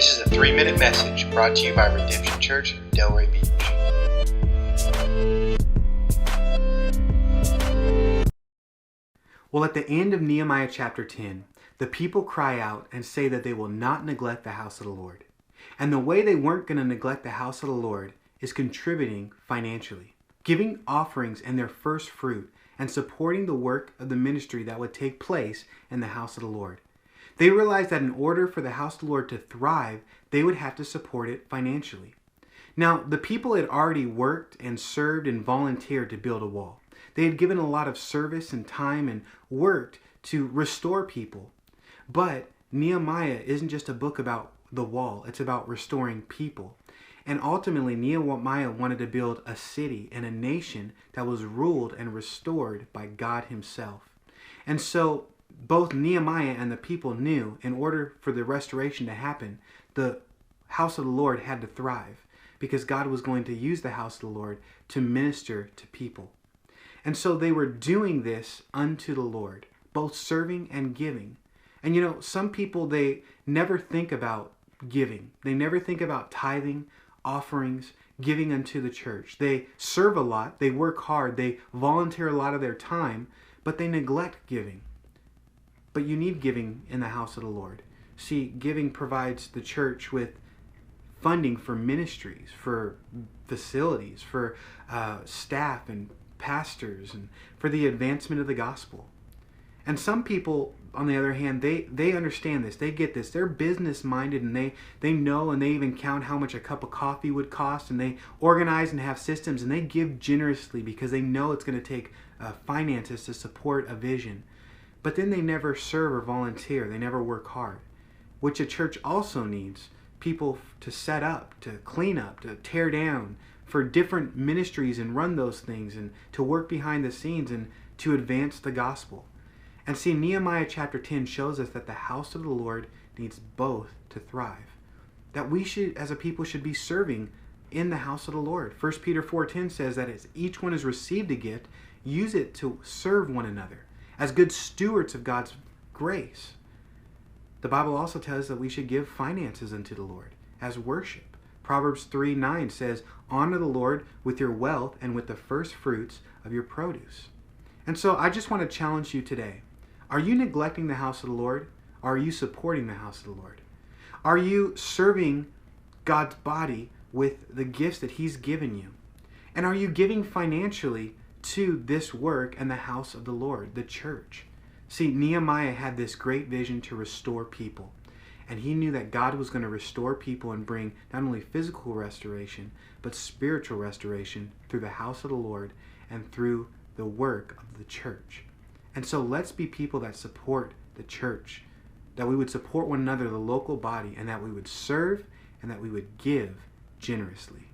This is a 3-minute message brought to you by Redemption Church, Delray Beach. Well, at the end of Nehemiah chapter 10, the people cry out and say that they will not neglect the house of the Lord. And the way they weren't going to neglect the house of the Lord is contributing financially, giving offerings and their first fruit, and supporting the work of the ministry that would take place in the house of the Lord. They realized that in order for the house of the Lord to thrive, they would have to support it financially. Now, the people had already worked and served and volunteered to build a wall. They had given a lot of service and time and worked to restore people. But Nehemiah isn't just a book about the wall, it's about restoring people. And ultimately, Nehemiah wanted to build a city and a nation that was ruled and restored by God himself. And so both Nehemiah and the people knew in order for the restoration to happen, the house of the Lord had to thrive because God was going to use the house of the Lord to minister to people. And so they were doing this unto the Lord, both serving and giving. And you know, some people, they never think about giving. They never think about tithing, offerings, giving unto the church. They serve a lot, they work hard, they volunteer a lot of their time, but they neglect giving. But you need giving in the house of the Lord. See, giving provides the church with funding for ministries, for facilities, for staff and pastors, and for the advancement of the gospel. And some people, on the other hand, they understand this. They get this. They're business minded, and they know, and they even count how much a cup of coffee would cost, and they organize and have systems, and they give generously because they know it's going to take finances to support a vision. But then they never serve or volunteer. They never work hard, which a church also needs people to set up, to clean up, to tear down, for different ministries and run those things, and to work behind the scenes and to advance the gospel. And see, Nehemiah chapter 10 shows us that the house of the Lord needs both to thrive. That we should, as a people, should be serving in the house of the Lord. 1 Peter 4:10 says that as each one has received a gift, use it to serve one another as good stewards of God's grace. The Bible also tells us that we should give finances unto the Lord as worship. Proverbs 3:9 says, honor the Lord with your wealth and with the first fruits of your produce. And so I just want to challenge you today. Are you neglecting the house of the Lord? Or are you supporting the house of the Lord? Are you serving God's body with the gifts that he's given you? And are you giving financially to this work and the house of the Lord, the church? See, Nehemiah had this great vision to restore people. And he knew that God was going to restore people and bring not only physical restoration, but spiritual restoration through the house of the Lord and through the work of the church. And so let's be people that support the church, that we would support one another, the local body, and that we would serve and that we would give generously.